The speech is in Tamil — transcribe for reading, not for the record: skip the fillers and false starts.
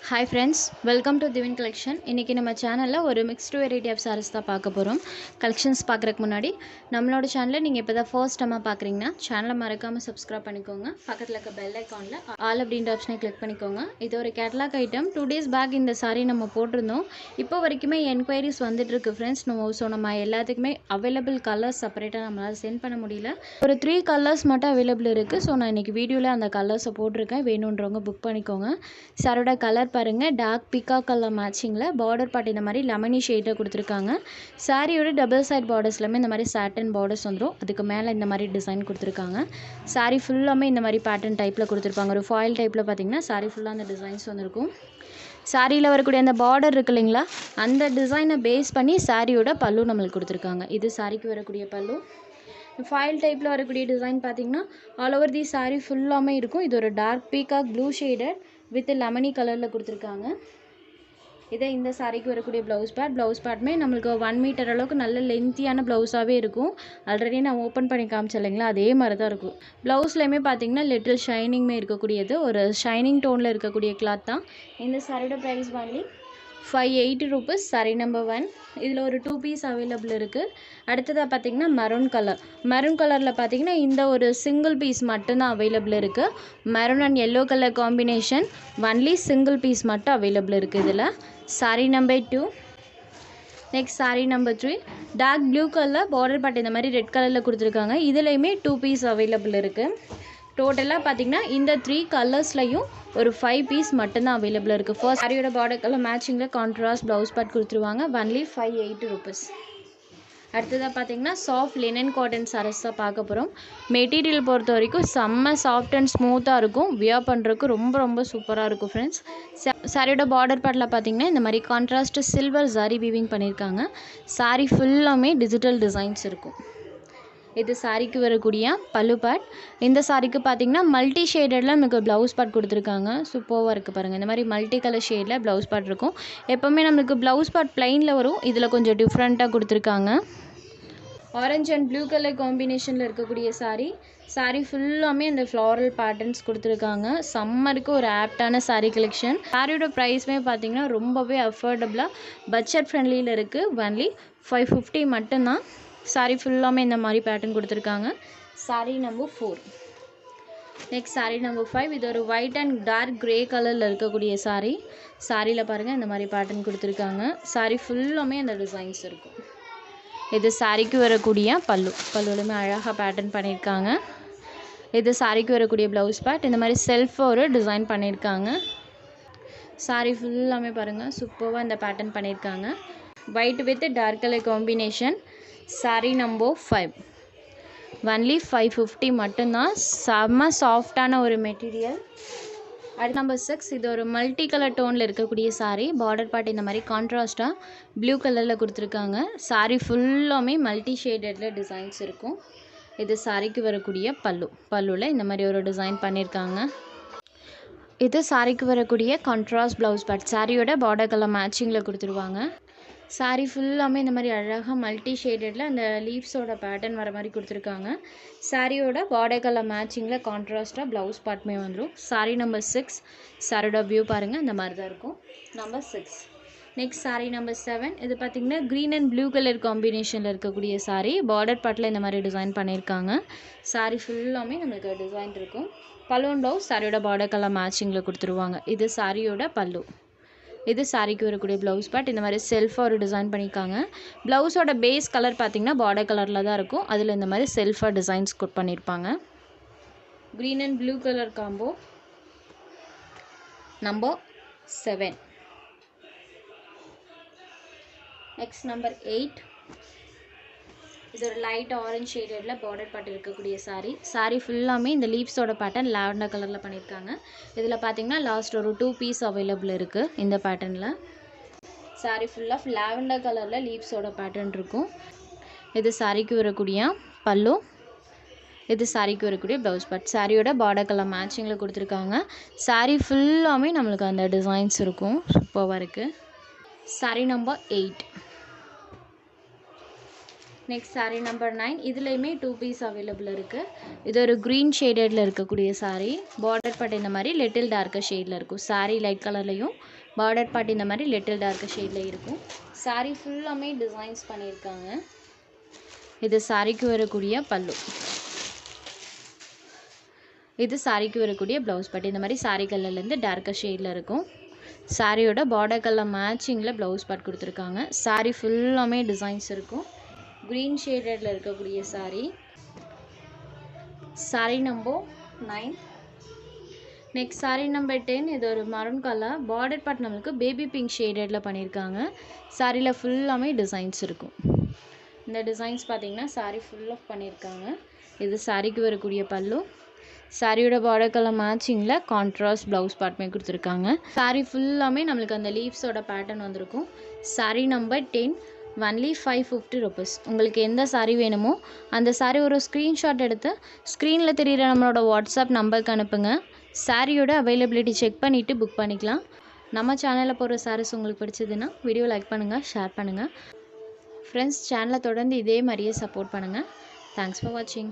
Hi friends, welcome to Divine Collection. இன்னைக்கு நம்ம சேனல்ல ஒரு mixed variety of sarees தான் பார்க்க போறோம். கலெக்ஷன்ஸ் பார்க்கறதுக்கு முன்னாடி நம்மளோட சேனலை நீங்க இப்போதான் ஃபர்ஸ்ட் டைமா பார்க்கறீங்கன்னா சேனலை மறக்காம subscribe பண்ணிக்கோங்க. பக்கத்துல இருக்க bell iconல all அப்படிங்கற ஆப்ஷனை click பண்ணிக்கோங்க. இது ஒரு catalog item. 2 days back இந்த saree நம்ம போட்டுருந்தோம். இப்போ வரைக்குமே enquiries வந்துட்டு இருக்கு friends. நம்ம எல்லாத்துக்குமே available colors செப்பரேட்டா நம்மளால சென்ட் பண்ண முடியல. ஒரு 3 colors மட்டும் available இருக்கு. சோ நான் இன்னைக்கு வீடியோல அந்த கலர்ஸ் போட்டுருக்கேன். வேணும்ன்றவங்க புக் பண்ணிக்கோங்க. சாரோட கலர் பாருங்க, டார்க் பீகாக் கலர் மேட்சிங்ல பார்டர் பார்ட் இந்த மாதிரி லெமனி ஷேட்ல கொடுத்துருக்காங்க. சாரியோட டபுள் சைட் பார்டர்ஸ்லமே இந்த மாதிரி சாட்டன் பார்டர்ஸ் வந்துடும். அதுக்கு மேலே இந்த மாதிரி டிசைன் கொடுத்துருக்காங்க. சாரி ஃபுல்லாமே இந்த மாதிரி பேட்டர்ன் டைப்பில் கொடுத்துருப்பாங்க. ஒரு ஃபாயில் டைப்பில் பார்த்தீங்கன்னா சாரி ஃபுல்லாக அந்த டிசைன்ஸ் வந்துருக்கும். சாரியில் வரக்கூடிய அந்த பார்டர் இருக்கு இல்லைங்களா, அந்த டிசைனை பேஸ் பண்ணி சாரியோட பல்லு நம்மளுக்கு கொடுத்துருக்காங்க. இது சாரிக்கு வரக்கூடிய பல்லு. ஃபாயில் டைப்பில் வரக்கூடிய டிசைன் பார்த்தீங்கன்னா ஆல் ஓவர் தி சாரி ஃபுல்லாமே இருக்கும். இது ஒரு dark peacock blue shaded with lemony கலரில் கொடுத்துருக்காங்க. இதே இந்த சாரிக்கு வரக்கூடிய ப்ளவுஸ் பேட்மே நம்மளுக்கு 1 மீட்டர் அளவுக்கு நல்ல லென்த்தியான ப்ளவுஸாகவே இருக்கும். ஆல்ரெடி நான் ஓப்பன் பண்ணி காமிச்சேன் இல்லைங்களா, அதே மாதிரி தான் இருக்கும். ப்ளவுஸ்லேயுமே பார்த்தீங்கன்னா லிட்டில் ஷைனிங்மே இருக்கக்கூடியது, ஒரு ஷைனிங் டோனில் இருக்கக்கூடிய கிளாத் தான். இந்த சாரியோட ப்ரைஸ் வாங்கி 580 rupees. Sorry number 1. இதில் ஒரு 2 பீஸ் அவைலபிள் இருக்குது. அடுத்ததாக பார்த்தீங்கன்னா மெரூன் கலரில் பார்த்தீங்கன்னா இந்த ஒரு சிங்கிள் பீஸ் மட்டும்தான் அவைலபிள் இருக்குது. Maroon and yellow colour combination, only single piece மட்டும் அவைலபிள் இருக்குது இதில். Sari number 2. Next sari number 3. Dark blue colour border part இந்த மாதிரி ரெட் கலரில் கொடுத்துருக்காங்க. இதுலேயுமே 2 பீஸ் அவைலபிள் இருக்குது. டோட்டலாக பார்த்தீங்கன்னா இந்த 3 கலர்ஸ்லையும் ஒரு 5 பீஸ் மட்டும்தான் அவைலபிள் இருக்குது. ஃபர்ஸ்ட் சாரியோட பார்டர் கலர் மேட்சிங்கில் கான்ட்ராஸ்ட் ப்ளவுஸ் பார்ட் கொடுத்துருவாங்க. Only 580 rupees. அடுத்ததாக பார்த்தீங்கன்னா சாஃப்ட் லினன் காட்டன் சாரீஸ் தான் பார்க்க போகிறோம். மெட்டீரியல் பொறுத்த வரைக்கும் செம்ம சாஃப்ட் அண்ட் ஸ்மூத்தாக இருக்கும். வியர் பண்ணுறதுக்கு ரொம்ப சூப்பராக இருக்கும் ஃப்ரெண்ட்ஸ். சாரியோட பார்டர் பார்ட்டில் பார்த்தீங்கன்னா இந்த மாதிரி கான்ட்ராஸ்ட் சில்வர் சாரி வீவிங் பண்ணியிருக்காங்க. சாரி ஃபுல்லாமே டிஜிட்டல் டிசைன்ஸ் இருக்கும். இது சாரிக்கு வரக்கூடிய பல்லு பார்ட். இந்த சாரிக்கு பார்த்தீங்கன்னா மல்டி ஷேடடில் நமக்கு ப்ளவுஸ் பார்ட் கொடுத்துருக்காங்க. சூப்பராக இருக்குது பாருங்கள். இந்த மாதிரி மல்டி கலர் ஷேடில் ப்ளவுஸ் பார்ட் இருக்கும். எப்போவுமே நம்மளுக்கு ப்ளவுஸ் பார்ட் ப்ளைனில் வரும், இதில் கொஞ்சம் டிஃப்ரெண்ட்டாக கொடுத்துருக்காங்க. ஆரஞ்சு அண்ட் ப்ளூ கலர் காம்பினேஷனில் இருக்கக்கூடிய சாரி ஃபுல்லாமே இந்த ஃப்ளாரல் பேட்டர்ன்ஸ் கொடுத்துருக்காங்க. சம்மருக்கு ஒரு ஆப்டான சாரீ கலெக்ஷன். சாரியோட ப்ரைஸ்மே பார்த்தீங்கன்னா ரொம்பவே அஃபோர்டபுளாக பட்ஜெட் ஃப்ரெண்ட்லியில் இருக்குது. ஒன்லி 550 மட்டும்தான். சாரி ஃபுல்லாமே இந்த மாதிரி பேட்டர்ன் கொடுத்துருக்காங்க. Sorry number 4. Next sari number 5. இது ஒரு ஒயிட் அண்ட் டார்க் கிரே கலரில் இருக்கக்கூடிய சாரியில் பாருங்கள் இந்த மாதிரி பேட்டர்ன் கொடுத்துருக்காங்க. சாரி ஃபுல்லாமே அந்த டிசைன்ஸ் இருக்கும். இது சாரிக்கு வரக்கூடிய பல்லுலையுமே அழகாக பேட்டர்ன் பண்ணியிருக்காங்க. இது சாரிக்கு வரக்கூடிய ப்ளவுஸ் பார்ட். இந்த மாதிரி செல்ஃபாக ஒரு டிசைன் பண்ணியிருக்காங்க. சாரி ஃபுல்லாமே பாருங்கள் சூப்பராக இந்த பேட்டர்ன் பண்ணியிருக்காங்க. White with dark colour combination. Sari number 5. Only 550 மட்டும்தான். செம்ம சாஃப்டான ஒரு மெட்டீரியல். அடுத்து நம்பர் 6. இது ஒரு மல்டி கலர் டோனில் இருக்கக்கூடிய சாரி. பார்டர் பார்ட் இந்த மாதிரி கான்ட்ராஸ்டாக ப்ளூ கலரில் கொடுத்துருக்காங்க. சாரி ஃபுல்லாமே மல்டி ஷேடடில் டிசைன்ஸ் இருக்கும். இது சாரிக்கு வரக்கூடிய பல்லுவில் இந்த மாதிரி ஒரு டிசைன் பண்ணியிருக்காங்க. இது சாரிக்கு வரக்கூடிய கான்ட்ராஸ்ட் ப்ளவுஸ் பார்ட். சாரியோட பார்டர் கலர் மேட்சிங்கில் கொடுத்துருவாங்க. சாரி ஃபுல்லாமே இந்த மாதிரி அழகாக மல்டி ஷேடடில் அந்த லீவ்ஸோட பேட்டர்ன் வர மாதிரி கொடுத்துருக்காங்க. சாரியோட பார்டர் கலர் மேட்சிங்கில் கான்ட்ராஸ்ட்டாக ப்ளவுஸ் பார்ட்டுமே வந்துடும். Sorry number 6. சாரியோட வியூ பாருங்கள் இந்த மாதிரி தான் இருக்கும். நம்பர் 6. Next sari number 7. இது பார்த்திங்கன்னா க்ரீன் அண்ட் ப்ளூ கலர் காம்பினேஷனில் இருக்கக்கூடிய சாரி. பார்டர் பார்ட்டில் இந்த மாதிரி டிசைன் பண்ணியிருக்காங்க. சாரி ஃபுல்லாமே நம்மளுக்கு டிசைன் இருக்கும். பலூன் ப்ளவுஸ் சாரியோட பார்டர் கலர் மேட்சிங்கில் கொடுத்துருவாங்க. இது சாரியோட பல்லு. இது சாரிக்கு வரக்கூடிய ப்ளவுஸ் பார்ட். இந்த மாதிரி செல்ஃபாக ஒரு டிசைன் பண்ணியிருக்காங்க. ப்ளவுஸோட பேஸ் கலர் பார்த்திங்கன்னா பார்டர் கலரில் தான் இருக்கும். அதில் இந்த மாதிரி செல்ஃபாக டிசைன்ஸ் பண்ணியிருப்பாங்க. Green and blue colour combo. Number 7. Next number 8. இது ஒரு லைட் ஆரஞ்ச் ஷேடடில் பார்டர் பார்ட் இருக்கக்கூடிய சாரி ஃபுல்லாமே இந்த லீவ்ஸோட பேட்டர்ன் லாவெண்டர் கலரில் பண்ணியிருக்காங்க. இதில் பார்த்தீங்கன்னா லாஸ்ட் ஒரு 2 பீஸ் அவைலபிள் இருக்குது இந்த பேட்டர்னில். சாரி ஃபுல்லாக லாவெண்டர் கலரில் லீவ்ஸோட பேட்டர்ன் இருக்கும். இது சாரிக்கு வரக்கூடிய பல்லு. இது சாரிக்கு வரக்கூடிய ப்ளவுஸ் பார்ட். சாரியோட பார்டர் கலர் மேட்சிங்கில் கொடுத்துருக்காங்க. சாரி ஃபுல்லாமே நம்மளுக்கு அந்த டிசைன்ஸ் இருக்கும். சூப்பராக இருக்குது. Sorry number 8. Next saree number 9. இதுலேயுமே 2 பீஸ் அவைலபிள் இருக்குது. இது ஒரு க்ரீன் ஷேடடில் இருக்கக்கூடிய saree. பார்டர் பார்ட் இந்த மாதிரி லிட்டில் டார்க்கர் ஷேடில் இருக்கும். saree லைட் கலர்லையும் பார்டர் பார்ட் இந்த மாதிரி லிட்டில் டார்க்கர் ஷேடில் இருக்கும். saree ஃபுல்லாமே டிசைன்ஸ் பண்ணியிருக்காங்க. இது சாரிக்கு வரக்கூடிய பல்லு. இது சாரிக்கு வரக்கூடிய ப்ளவுஸ் பார்ட். இந்த மாதிரி சாரி கலர்லேருந்து டார்க்கர் ஷேடில் இருக்கும். சாரியோட பார்டர் கலர் மேட்சிங்கில் ப்ளவுஸ் பார்ட் கொடுத்துருக்காங்க. சாரி ஃபுல்லாமே டிசைன்ஸ் இருக்கும். க்ரீன் ஷேடடில் இருக்கக்கூடிய sorry number 9. Next sari number 10. இது ஒரு மரூன் கலர். பார்டர் பார்ட் நம்மளுக்கு பேபி பிங்க் ஷேடடில் பண்ணியிருக்காங்க. சாரியில் ஃபுல்லாமே டிசைன்ஸ் இருக்கும். இந்த டிசைன்ஸ் பார்த்திங்கன்னா சாரி ஃபுல்லாக பண்ணியிருக்காங்க. இது சாரிக்கு வரக்கூடிய பல்லு. சாரியோட பார்டர் கலர் மேட்சிங்கில் கான்ட்ராஸ்ட் ப்ளவுஸ் பார்ட்மே கொடுத்துருக்காங்க. சாரி ஃபுல்லாமே நம்மளுக்கு அந்த லீவ்ஸோட பேட்டர்ன் வந்திருக்கும். Sorry number 10. Only 550 rupees. உங்களுக்கு எந்த சாரி வேணுமோ அந்த சாரி ஒரு ஸ்க்ரீன்ஷாட் எடுத்து ஸ்க்ரீனில் தெரிகிற நம்மளோட வாட்ஸ்அப் நம்பருக்கு அனுப்புங்க. சாரியோட அவைலபிலிட்டி செக் பண்ணிவிட்டு புக் பண்ணிக்கலாம். நம்ம சேனலில் போகிற சாரீஸ் உங்களுக்கு பிடிச்சதுன்னா வீடியோ லைக் பண்ணுங்கள், ஷேர் பண்ணுங்கள். ஃப்ரெண்ட்ஸ், சேனலை தொடர்ந்து இதே மாதிரியே சப்போர்ட் பண்ணுங்கள். தேங்க்ஸ் ஃபார் வாட்சிங்.